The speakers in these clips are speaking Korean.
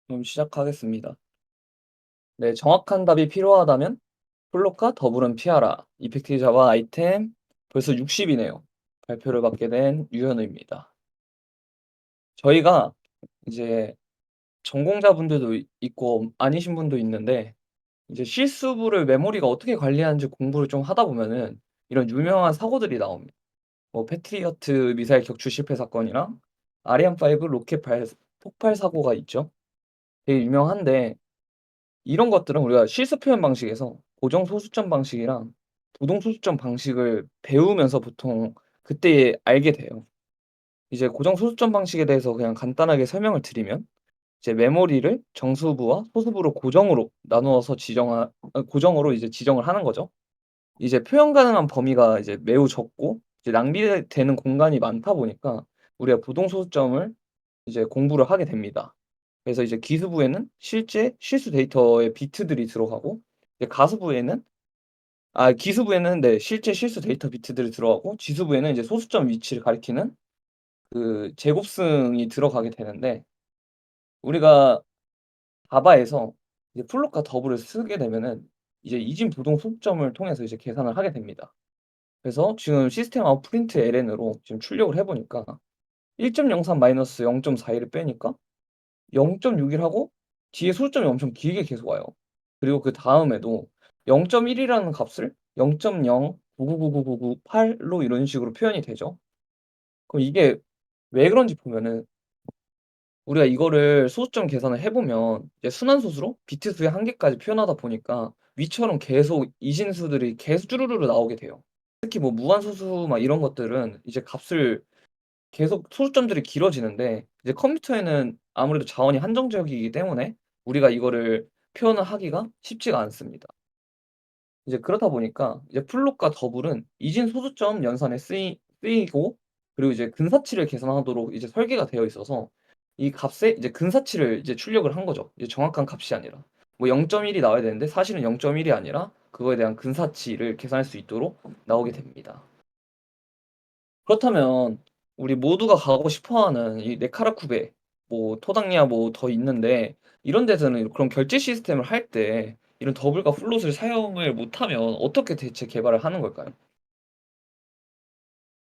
그럼 시작하겠습니다. 네, 정확한 답이 필요하다면 플롯과 더블은 피하라. 이펙트 자바 아이템 벌써 60이네요. 발표를 받게 된 유현우입니다. 저희가 이제 전공자분들도 있고 아니신 분도 있는데 이제 실수부를 메모리가 어떻게 관리하는지 공부를 좀 하다 보면은 이런 유명한 사고들이 나옵니다. 뭐 패트리어트 미사일 격추 실패 사건이랑 아리안 5 로켓 폭발 사고가 있죠. 되게 유명한데 이런 것들은 우리가 실수 표현 방식에서 고정 소수점 방식이랑 부동 소수점 방식을 배우면서 보통 그때 알게 돼요. 이제 고정 소수점 방식에 대해서 그냥 간단하게 설명을 드리면 이제 메모리를 정수부와 소수부로 고정으로 나누어서 고정으로 이제 지정을 하는 거죠. 이제 표현 가능한 범위가 이제 매우 적고 이제 낭비되는 공간이 많다 보니까 우리가 부동 소수점을 이제 공부를 하게 됩니다. 그래서 이제 기수부에는 실제 실수 데이터의 비트들이 들어가고 이제 기수부에는 네 실제 실수 데이터 비트들이 들어가고 지수부에는 이제 소수점 위치를 가리키는 그 제곱승이 들어가게 되는데 우리가 자바에서 이제 플롯과 더블을 쓰게 되면은 이제 이진 부동 소수점을 통해서 이제 계산을 하게 됩니다. 그래서 지금 시스템 아웃 프린트 ln으로 지금 출력을 해 보니까 1.03 마이너스 0.41을 빼니까 0.61 하고 뒤에 소수점이 엄청 길게 계속 와요. 그리고 그다음에도 0.1 이라는 값을 0.099999998 로 이런 식으로 표현이 되죠. 그럼 이게 왜 그런지 보면은 우리가 이거를 소수점 계산을 해 보면 이제 순환소수로 비트 수의 한계까지 표현하다 보니까 위처럼 계속 이진수들이 계속 쭈루루루 나오게 돼요. 특히 뭐 무한소수 막 이런 것들은 이제 값을 계속 소수점들이 길어지는데 이제 컴퓨터에는 아무래도 자원이 한정적이기 때문에 우리가 이거를 표현을 하기가 쉽지가 않습니다. 이제 그렇다 보니까 이제 플롯과 더블은 이진 소수점 연산에 쓰이고 그리고 이제 근사치를 계산하도록 이제 설계가 되어 있어서 이 값에 이제 근사치를 이제 출력을 한 거죠. 이제 정확한 값이 아니라. 뭐 0.1이 나와야 되는데 사실은 0.1이 아니라 그거에 대한 근사치를 계산할 수 있도록 나오게 됩니다. 그렇다면 우리 모두가 가고 싶어하는 이 네카라쿠베 뭐 토닥야 뭐 더 있는데 이런 데서는 그런 결제 시스템을 할 때 이런 더블과 플롯을 사용을 못하면 어떻게 대체 개발을 하는 걸까요?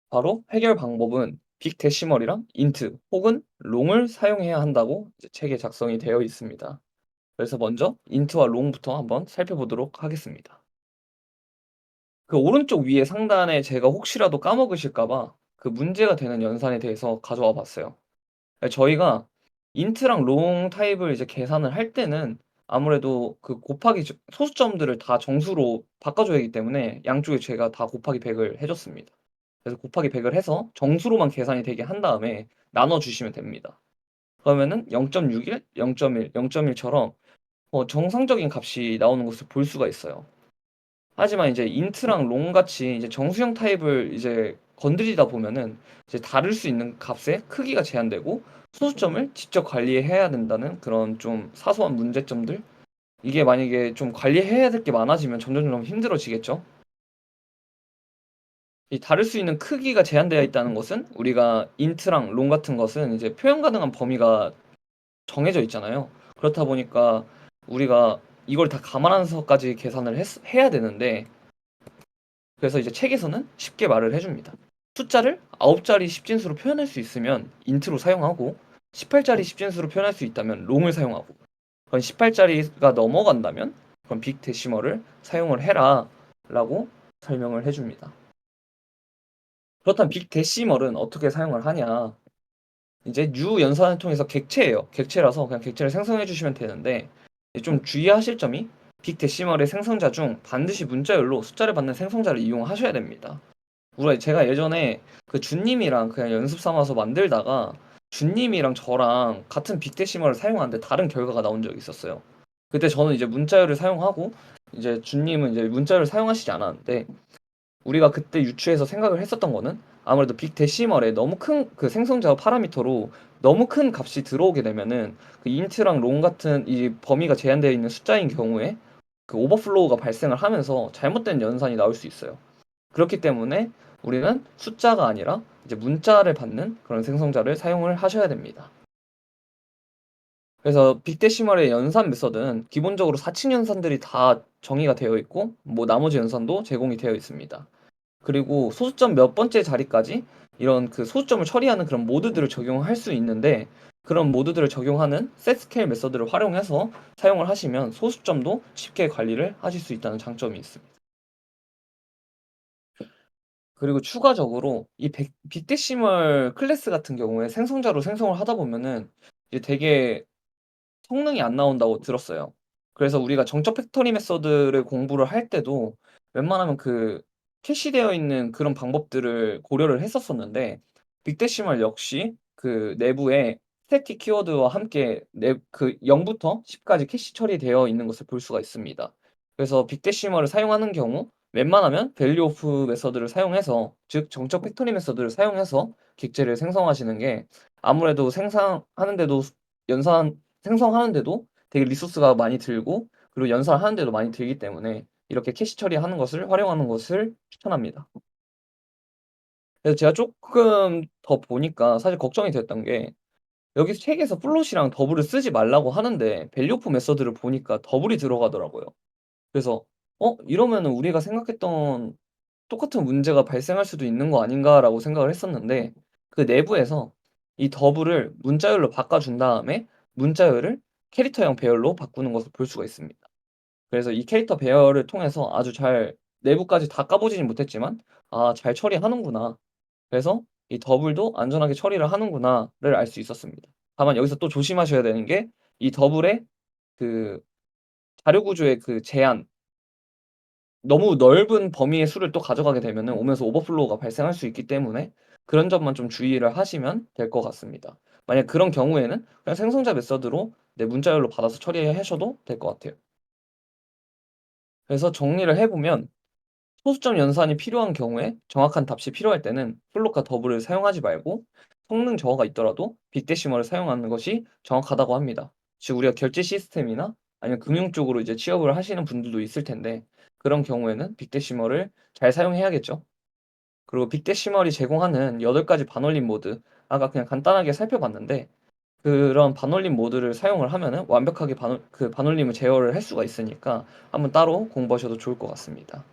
바로 해결 방법은 빅데시멀이랑 인트 혹은 롱을 사용해야 한다고 이제 책에 작성이 되어 있습니다. 그래서 먼저 인트와 롱부터 한번 살펴보도록 하겠습니다. 그 오른쪽 위에 상단에 제가 혹시라도 까먹으실까 봐 그 문제가 되는 연산에 대해서 가져와 봤어요. 저희가 인트랑 롱 타입을 이제 계산을 할 때는 아무래도 그 곱하기 소수점들을 다 정수로 바꿔줘야 하기 때문에 양쪽에 제가 다 곱하기 100을 해 줬습니다. 그래서 곱하기 100을 해서 정수로만 계산이 되게 한 다음에 나눠 주시면 됩니다. 그러면은 0.61, 0.1, 0.1처럼 정상적인 값이 나오는 것을 볼 수가 있어요. 하지만 이제 인트랑 롱 같이 이제 정수형 타입을 이제 건드리다 보면은 이제 다를 수 있는 값의 크기가 제한되고 소수점을 직접 관리해야 된다는 그런 좀 사소한 문제점들. 이게 만약에 좀 관리해야 될 게 많아지면 점점점 힘들어지겠죠. 이 다를 수 있는 크기가 제한되어 있다는 것은 우리가 인트랑 롱 같은 것은 이제 표현 가능한 범위가 정해져 있잖아요. 그렇다 보니까 우리가 이걸 다 감안하면서까지 계산을 해야 되는데 그래서 이제 책에서는 쉽게 말을 해줍니다. 숫자를 9자리 10진수로 표현할 수 있으면 인트로 사용하고 18자리 10진수로 표현할 수 있다면 롱을 사용하고 그건 18자리가 넘어간다면 그럼 빅데시멀을 사용을 해라 라고 설명을 해줍니다. 그렇다면 빅데시멀은 어떻게 사용을 하냐 이제 뉴 연산을 통해서 객체예요. 객체라서 그냥 객체를 생성해 주시면 되는데 좀 주의하실 점이 빅데시멀의 생성자 중 반드시 문자열로 숫자를 받는 생성자를 이용하셔야 됩니다. 제가 예전에 그 준님이랑 그냥 연습 삼아서 만들다가 준님이랑 저랑 같은 빅데시멀을 사용하는데 다른 결과가 나온 적이 있었어요. 그때 저는 이제 문자열을 사용하고 이제 준님은 이제 문자열을 사용하시지 않았는데 우리가 그때 유추해서 생각을 했었던 거는 아무래도 빅데시멀에 너무 큰 그 생성자 파라미터로 너무 큰 값이 들어오게 되면은 그 인트랑 롱 같은 이 범위가 제한되어 있는 숫자인 경우에 그 오버플로우가 발생을 하면서 잘못된 연산이 나올 수 있어요. 그렇기 때문에 우리는 숫자가 아니라 이제 문자를 받는 그런 생성자를 사용을 하셔야 됩니다. 그래서 빅데시멀의 연산 메서드는 기본적으로 4층 연산들이 다 정의가 되어 있고 뭐 나머지 연산도 제공이 되어 있습니다. 그리고 소수점 몇 번째 자리까지 이런 그 소수점을 처리하는 그런 모드들을 적용할 수 있는데, 그런 모드들을 적용하는 setScale 메서드를 활용해서 사용을 하시면 소수점도 쉽게 관리를 하실 수 있다는 장점이 있습니다. 그리고 추가적으로 이 빅데시멀 클래스 같은 경우에 생성자로 생성을 하다 보면은 이제 되게 성능이 안 나온다고 들었어요. 그래서 우리가 정적 팩토리 메서드를 공부를 할 때도 웬만하면 그 캐시되어 있는 그런 방법들을 고려를 했었었는데, 빅데시멀 역시 그 내부에 스태틱 키워드와 함께 그 0부터 10까지 캐시 처리되어 있는 것을 볼 수가 있습니다. 그래서 빅데시멀을 사용하는 경우 웬만하면 밸류 오프 메서드를 사용해서, 즉 정적 팩토리 메서드를 사용해서 객체를 생성하시는 게 아무래도 생산하는데도 연산 생성하는데도 되게 리소스가 많이 들고, 그리고 연산하는데도 많이 들기 때문에 이렇게 캐시 처리하는 것을 활용하는 것을 추천합니다. 그래서 제가 쪼끔 더 보니까 사실 걱정이 됐던 게, 여기 책에서 플롯이랑 더블을 쓰지 말라고 하는데 밸류 오프 메서드를 보니까 더블이 들어가더라고요. 그래서 '이러면은 우리가 생각했던 똑같은 문제가 발생할 수도 있는 거 아닌가.'라고 생각을 했었는데, 그 내부에서 이 더블을 문자열로 바꿔 준 다음에 문자열을 캐릭터형 배열로 바꾸는 것을 볼 수가 있습니다. 그래서 이 캐릭터 배열을 통해서 아주 잘, 내부까지 다 까 보지는 못했지만 '아 잘 처리하는구나. 그래서 이 더블도 안전하게 처리를 하는구나.'를 알 수 있었습니다. 다만 여기서 또 조심하셔야 되는 게, 이 더블의 그 자료 구조의 그 제한, 너무 넓은 범위의 수를 또 가져가게 되면은 오면서 오버플로우가 발생할 수 있기 때문에 그런 점만 좀 주의를 하시면 될 것 같습니다. 만약 그런 경우에는 그냥 생성자 메서드로 문자열로 받아서 처리하셔도 될 것 같아요. 그래서 정리를 해 보면, 소수점 연산이 필요한 경우에, 정확한 답시 필요할 때는 플롯과 더블을 사용하지 말고 성능 저하가 있더라도 빅데시멀을 사용하는 것이 정확하다고 합니다. 즉 우리가 결제 시스템이나 아니면 금융 쪽으로 이제 취업을 하시는 분들도 있을 텐데, 그런 경우에는 빅데시멀을 잘 사용해야겠죠. 그리고 빅데시멀이 제공하는 8가지 반올림 모드, 아까 그냥 간단하게 살펴봤는데, 그런 반올림 모드를 사용을 하면은 완벽하게 반올림을 제어를 할 수가 있으니까 한번 따로 공부하셔도 좋을 것 같습니다.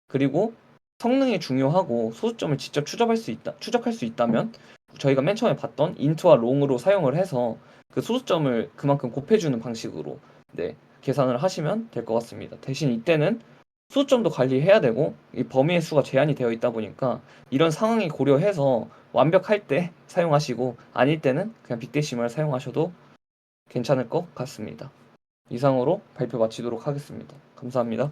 그리고 성능이 중요하고 소수점을 직접 추적할 수 있다면 저희가 맨 처음에 봤던 int와 long으로 사용을 해서 그 소수점을 그만큼 곱해 주는 방식으로 계산을 하시면 될 것 같습니다. 대신 이때는 소수점도 관리해야 되고 이 범위의 수가 제한이 되어 있다 보니까 이런 상황이 고려해서 완벽할 때 사용하시고, 아닐 때는 그냥 빅데시멀 사용하셔도 괜찮을 것 같습니다. 이상으로 발표 마치도록 하겠습니다. 감사합니다.